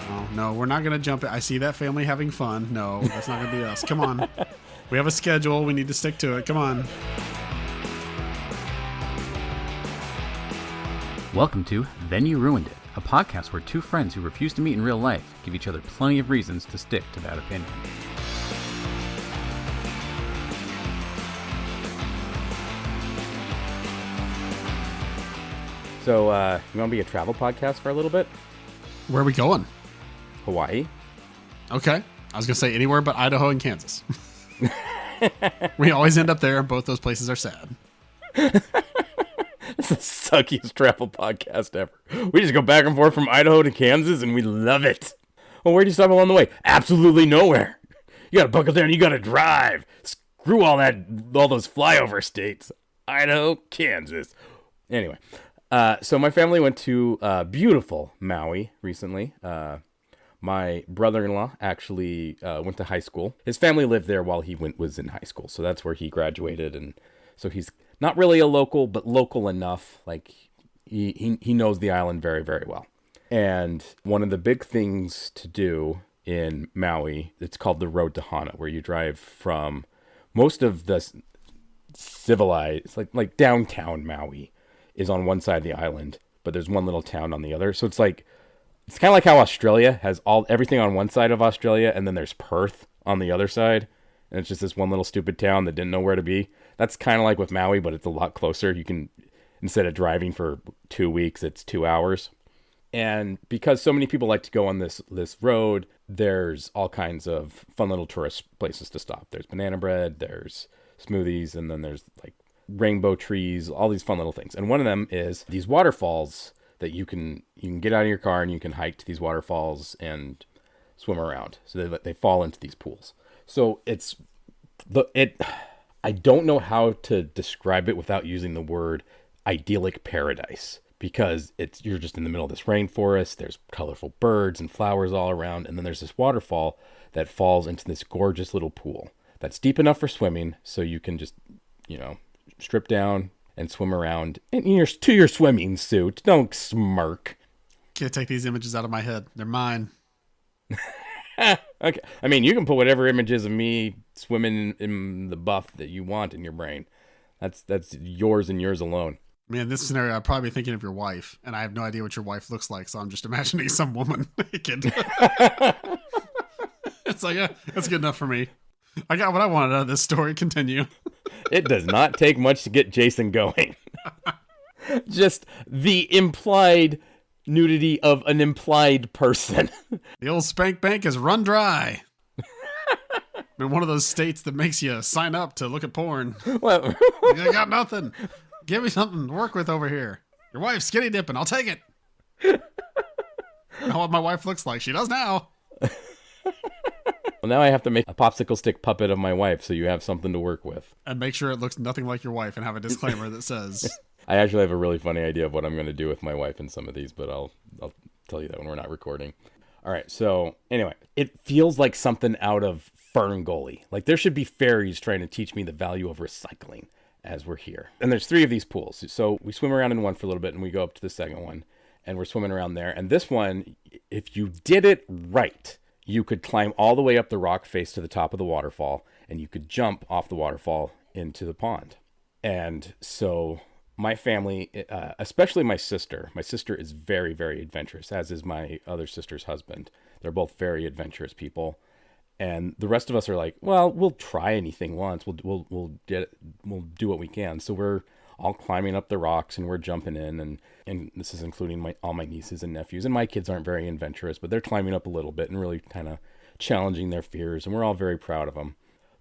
Oh, no, we're not going to jump it. I see that family having fun. No, that's not going to be us. Come on. We have a schedule. We need to stick to it. Come on. Welcome to Then You Ruined It, a podcast where two friends who refuse to meet in real life give each other plenty of reasons to stick to that opinion. So, you want to be a travel podcast for a little bit? Where are we going? Hawaii. Okay. I was going to say anywhere but Idaho and Kansas. We always end up there, and both those places are sad. It's the suckiest travel podcast ever. We just go back and forth from Idaho to Kansas, and we love it. Well, where do you stop along the way? Absolutely nowhere. You got to buckle down. And you got to drive. Screw all those flyover states. Idaho, Kansas. Anyway, so my family went to beautiful Maui recently. My brother-in-law actually went to high school. His family lived there while he was in high school, so that's where he graduated, and so he's not really a local, but local enough. Like he knows the island very, very well. And one of the big things to do in Maui, it's called the Road to Hana, where you drive from most of the civilized, like downtown Maui, is on one side of the island, but there's one little town on the other. So it's kind of like how Australia has everything on one side of Australia, and then there's Perth on the other side, and it's just this one little stupid town that didn't know where to be. That's kind of like with Maui, but it's a lot closer. You can, instead of driving for 2 weeks, it's 2 hours. And because so many people like to go on this road, there's all kinds of fun little tourist places to stop. There's banana bread, there's smoothies, and then there's like rainbow trees, all these fun little things. And one of them is these waterfalls that you can get out of your car and you can hike to these waterfalls and swim around. So they fall into these pools. So I don't know how to describe it without using the word idyllic paradise, because you're just in the middle of this rainforest. There's colorful birds and flowers all around. And then there's this waterfall that falls into this gorgeous little pool that's deep enough for swimming. So you can just, strip down and swim around in your swimming suit. Don't smirk. Can't take these images out of my head. They're mine. Okay. I mean, you can put whatever images of me swimming in the buff that you want in your brain. That's yours and yours alone. Man, this scenario, I'd probably be thinking of your wife, and I have no idea what your wife looks like, so I'm just imagining some woman naked. It's like, yeah, that's good enough for me. I got what I wanted out of this story. Continue. It does not take much to get Jason going. Just the implied nudity of an implied person. The old spank bank is run dry. In one of those states that makes you sign up to look at porn. Well, You got nothing. Give me something to work with over here. Your wife's skinny dipping. I'll take it. Know what my wife looks like. She does now. Well, now I have to make a popsicle stick puppet of my wife, so you have something to work with. And make sure it looks nothing like your wife and have a disclaimer that says... I actually have a really funny idea of what I'm going to do with my wife in some of these, but I'll tell you that when we're not recording. All right, so anyway, it feels like something out of Ferngully. Like there should be fairies trying to teach me the value of recycling as we're here. And there's 3 of these pools. So we swim around in one for a little bit, and we go up to the second one, and we're swimming around there. And this one, if you did it right, you could climb all the way up the rock face to the top of the waterfall, and you could jump off the waterfall into the pond. And so my family, especially my sister is very, very adventurous, as is my other sister's husband. They're both very adventurous people. And the rest of us are like, well, we'll try anything once. We'll do what we can. So we're all climbing up the rocks and we're jumping in, and this is including all my nieces and nephews. And my kids aren't very adventurous, but they're climbing up a little bit and really kind of challenging their fears, and we're all very proud of them.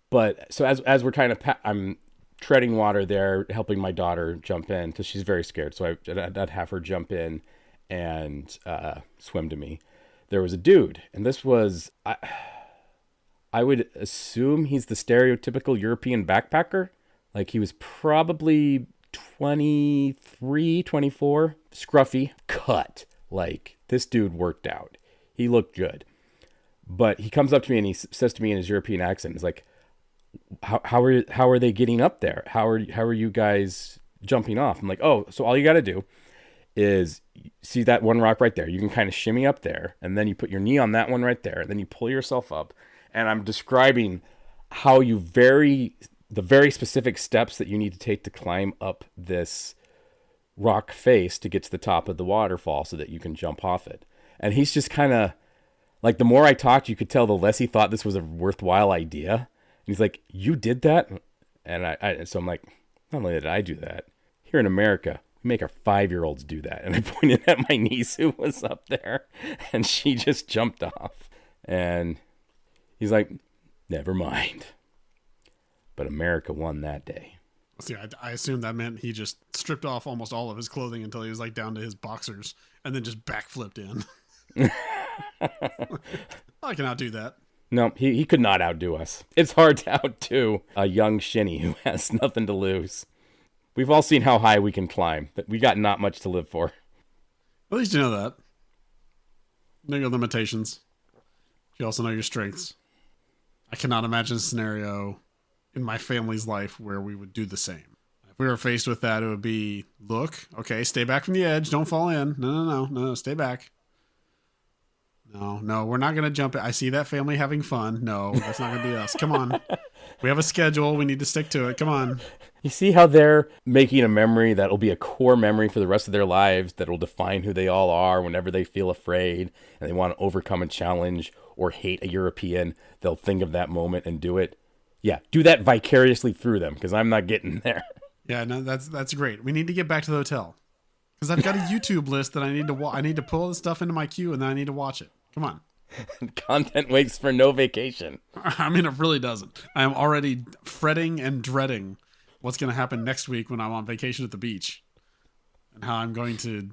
But so as we're kind of, I'm treading water there, helping my daughter jump in because she's very scared. So I'd have her jump in and swim to me. There was a dude, and this was, I would assume he's the stereotypical European backpacker. Like he was probably 23, 24, scruffy, cut. Like this dude worked out. He looked good. But he comes up to me and he says to me in his European accent, he's like, how are they getting up there? How are you guys jumping off? I'm like, oh, so all you got to do is, see that one rock right there? You can kind of shimmy up there, and then you put your knee on that one right there, and then you pull yourself up. And I'm describing how the very specific steps that you need to take to climb up this rock face to get to the top of the waterfall so that you can jump off it. And he's just kind of like, the more I talked, you could tell the less he thought this was a worthwhile idea. And he's like, "You did that?" And so I'm like, not only did I do that, here in America, we make our 5-year-olds do that. And I pointed at my niece who was up there, and she just jumped off. And he's like, "Never mind." But America won that day. See, I assumed that meant he just stripped off almost all of his clothing until he was like down to his boxers and then just backflipped in. I can outdo that. No, he could not outdo us. It's hard to outdo a young shinny who has nothing to lose. We've all seen how high we can climb, but we got not much to live for. At least you know that. Know your limitations. You also know your strengths. I cannot imagine a scenario in my family's life where we would do the same. If we were faced with that, it would be, look, okay, stay back from the edge. Don't fall in. No, stay back. No, we're not going to jump it. I see that family having fun. No, that's not going to be us. Come on. We have a schedule. We need to stick to it. Come on. You see how they're making a memory that'll be a core memory for the rest of their lives, that'll define who they all are whenever they feel afraid and they want to overcome a challenge or hate a European. They'll think of that moment and do it. Yeah, do that vicariously through them, because I'm not getting there. Yeah, no, that's great. We need to get back to the hotel, because I've got a YouTube list that I need to I need to pull the stuff into my queue, and then I need to watch it. Come on. Content waits for no vacation. I mean, it really doesn't. I am already fretting and dreading what's going to happen next week when I'm on vacation at the beach, and how I'm going to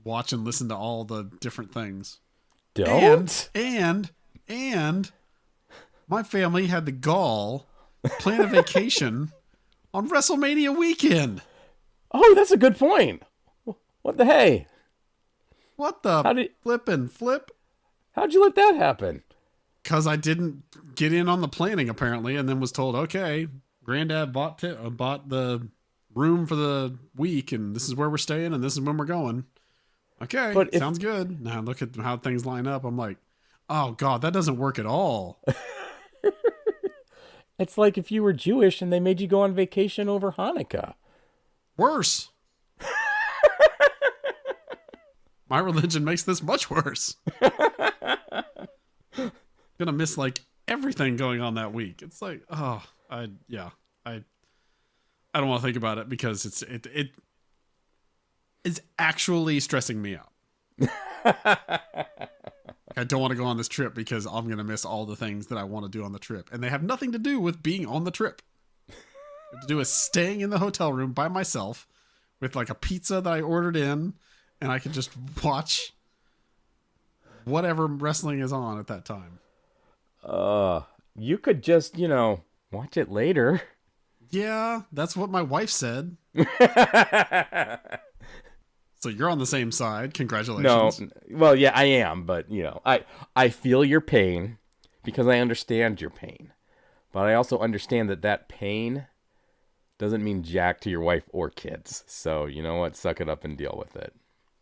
watch and listen to all the different things. Don't. And my family had the gall to plan a vacation on WrestleMania weekend. Oh, that's a good point. What the hey? What the flip? How'd you let that happen? Because I didn't get in on the planning, apparently, and then was told, okay, Granddad bought the room for the week, and this is where we're staying, and this is when we're going. Okay, but sounds good. Now look at how things line up. I'm like, oh, God, that doesn't work at all. It's like if you were Jewish and they made you go on vacation over Hanukkah. Worse. My religion makes this much worse. Gonna miss like everything going on that week. It's like, oh, I don't want to think about it, because it is actually stressing me out. I don't want to go on this trip because I'm going to miss all the things that I want to do on the trip. And they have nothing to do with being on the trip. To do with staying in the hotel room by myself with like a pizza that I ordered in, and I can just watch whatever wrestling is on at that time. You could just, watch it later. Yeah, that's what my wife said. So you're on the same side. Congratulations. No, well, yeah, I am, but I feel your pain because I understand your pain, but I also understand that pain doesn't mean jack to your wife or kids. So you know what? Suck it up and deal with it.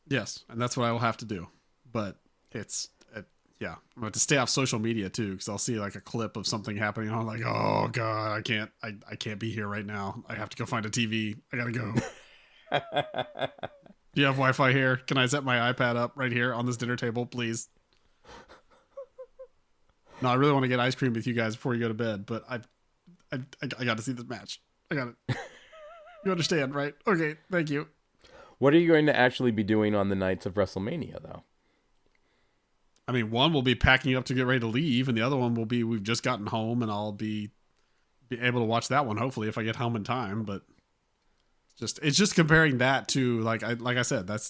Yes, and that's what I will have to do. But I'm going to stay off social media too, because I'll see like a clip of something happening, and I'm like, oh God, I can't be here right now. I have to go find a TV. I gotta go. Do you have Wi-Fi here? Can I set my iPad up right here on this dinner table, please? No, I really want to get ice cream with you guys before you go to bed, but I got to see this match. I got it. You understand, right? Okay, thank you. What are you going to actually be doing on the nights of WrestleMania, though? I mean, one will be packing up to get ready to leave, and the other one will be we've just gotten home, and I'll be able to watch that one, hopefully, if I get home in time, but... It's just comparing that to like I said, that's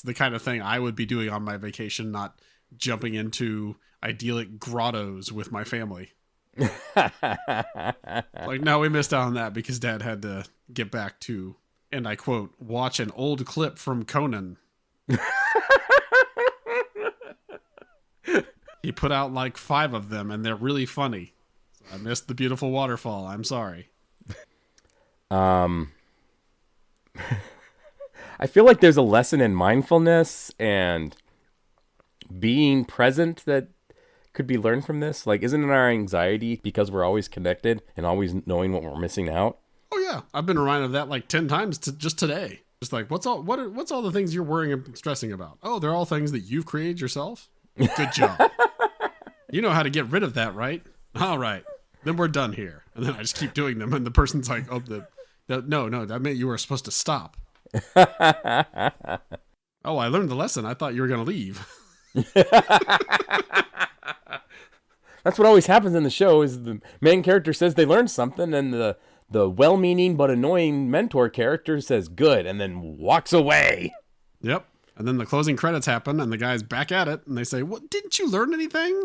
the kind of thing I would be doing on my vacation, not jumping into idyllic grottos with my family. Like, no, we missed out on that because Dad had to get back to, and I quote, watch an old clip from Conan. He put out like 5 of them, and they're really funny. So I missed the beautiful waterfall. I'm sorry. I feel like there's a lesson in mindfulness and being present that could be learned from this. Like, isn't it our anxiety because we're always connected and always knowing what we're missing out? Oh yeah, I've been reminded of that like 10 times just today. Just like, what's all the things you're worrying and stressing about? Oh, they're all things that you've created yourself. Good job. You know how to get rid of that, right? All right, then we're done here. And then I just keep doing them, and the person's like, "Oh, no, that meant you were supposed to stop." Oh, I learned the lesson. I thought you were gonna leave. That's what always happens in the show is the main character says they learned something, and the well-meaning but annoying mentor character says good and then walks away. Yep. And then the closing credits happen and the guy's back at it and they say, "What, didn't you learn anything?"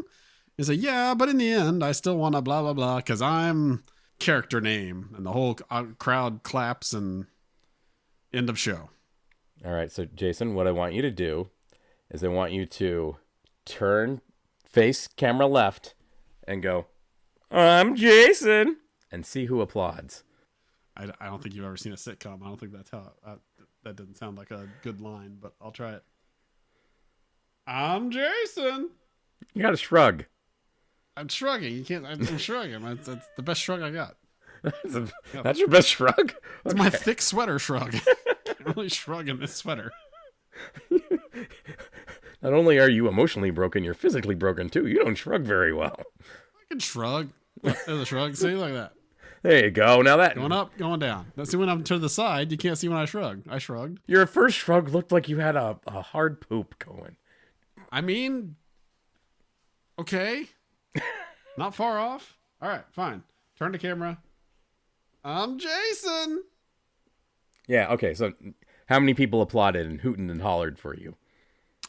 He say, "Yeah, but in the end I still want to blah blah blah because I'm character name." And the whole crowd claps and end of show. All right, so Jason, what I want you to do is I want you to face camera left and go, "I'm Jason," and see who applauds. I don't think you've ever seen a sitcom. I don't think that's how. That doesn't sound like a good line, but I'll try it. "I'm Jason." You got to shrug. I'm shrugging. You can't. I'm shrugging. That's the best shrug I got. That's your best shrug? It's my thick sweater shrug. Can't really shrug in this sweater. Not only are you emotionally broken, you're physically broken too. You don't shrug very well. I can shrug. There's a shrug. See, like that. There you go. Now that Going up, going down. Now, see, when I'm to the side, you can't see when I shrug. I shrugged. Your first shrug looked like you had a hard poop going. I mean, okay. Not far off. All right, fine. Turn the camera. "I'm Jason." Yeah, okay. So how many people applauded and hooted and hollered for you?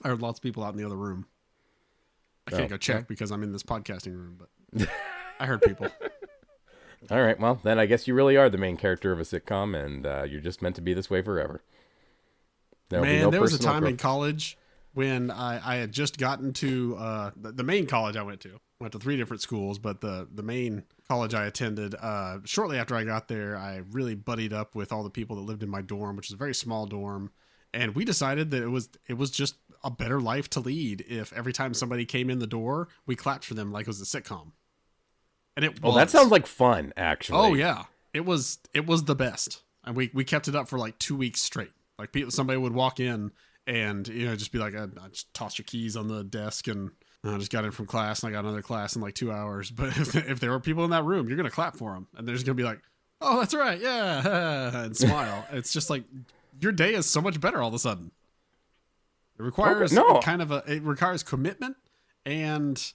I heard lots of people out in the other room. I can't go check because I'm in this podcasting room, but I heard people. All right, well, then I guess you really are the main character of a sitcom, and you're just meant to be this way forever. There was a time in college when I had just gotten to the main college I went to. I went to 3 different schools, but the main college I attended, shortly after I got there, I really buddied up with all the people that lived in my dorm, which is a very small dorm. And we decided that it was just a better life to lead if every time somebody came in the door, we clapped for them like it was a sitcom. And it was. Oh, that sounds like fun, actually. Oh yeah, it was the best, and we kept it up for like 2 weeks straight. Like somebody would walk in and just be like, I just tossed your keys on the desk, and I just got in from class, and I got another class in like 2 hours. But if there were people in that room, you're gonna clap for them, and they're just gonna be like, "Oh, that's right, yeah," and smile. It's just like your day is so much better all of a sudden. It requires it requires commitment and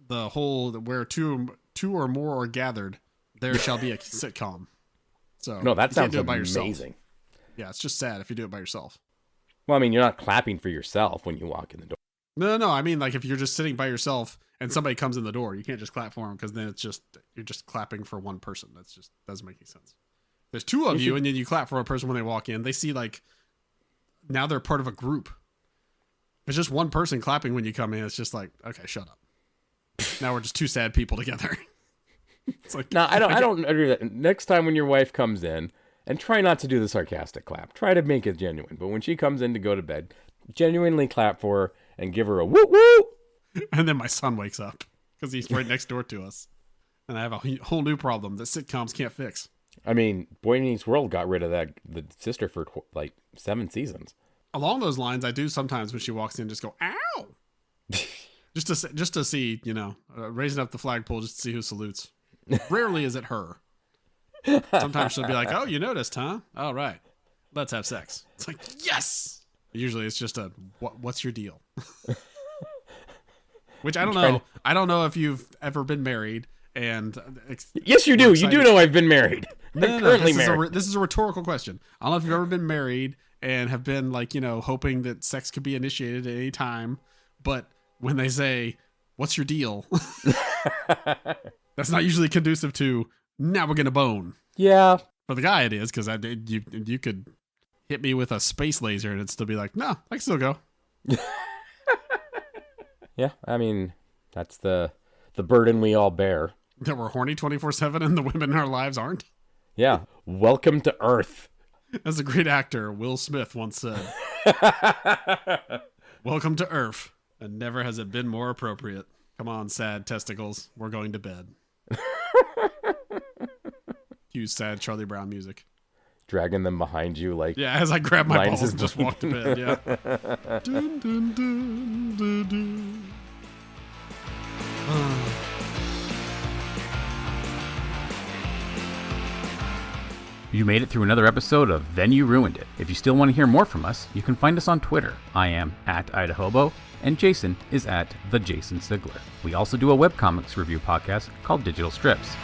the whole where two or more are gathered, there shall be a sitcom. So no, that sounds by amazing. Yourself. Yeah, it's just sad if you do it by yourself. Well, I mean, you're not clapping for yourself when you walk in the door. No. I mean, like if you're just sitting by yourself and somebody comes in the door, you can't just clap for them because then you're just clapping for one person. That's just doesn't make any sense. There's 2 of you, and then you clap for a person when they walk in. They see like now they're part of a group. If it's just one person clapping when you come in, it's just like, okay, shut up. Now we're just 2 sad people together. It's like, no, I don't agree with that. Next time when your wife comes in, and try not to do the sarcastic clap. Try to make it genuine. But when she comes in to go to bed, genuinely clap for her and give her a woo woo. And then my son wakes up because he's right next door to us. And I have a whole new problem that sitcoms can't fix. I mean, Boy Meets World got rid of the sister for like 7 seasons. Along those lines, I do sometimes when she walks in just go, "Ow!" just to see, raising up the flagpole just to see who salutes. Rarely is it her. Sometimes she'll be like, "Oh, you noticed, huh? All right, let's have sex." It's like, yes. Usually it's just what's your deal? Which I don't know. I don't know if you've ever been married. And yes, you do. You do know I've been married. No, currently married. This is a rhetorical question. I don't know if you've ever been married and have been like, hoping that sex could be initiated at any time. But when they say, "What's your deal?" That's not usually conducive to, "Now we're going to bone." Yeah. For the guy it is, because you could hit me with a space laser and it'd still be like, "No, I can still go." Yeah, I mean, that's the burden we all bear. That we're horny 24/7 and the women in our lives aren't? Yeah. Welcome to Earth. As a great actor, Will Smith once said, "Welcome to Earth, and never has it been more appropriate. Come on, sad testicles, we're going to bed." Cue sad Charlie Brown music. Dragging them behind you like... Yeah, as I grab my Mine's balls and just- just walk to bed, yeah. Dun, dun, dun, dun, dun. You made it through another episode of Then You Ruined It. If you still want to hear more from us, you can find us on Twitter. I am @Idahobo, and Jason is @TheJasonSigler. We also do a webcomics review podcast called Digital Strips.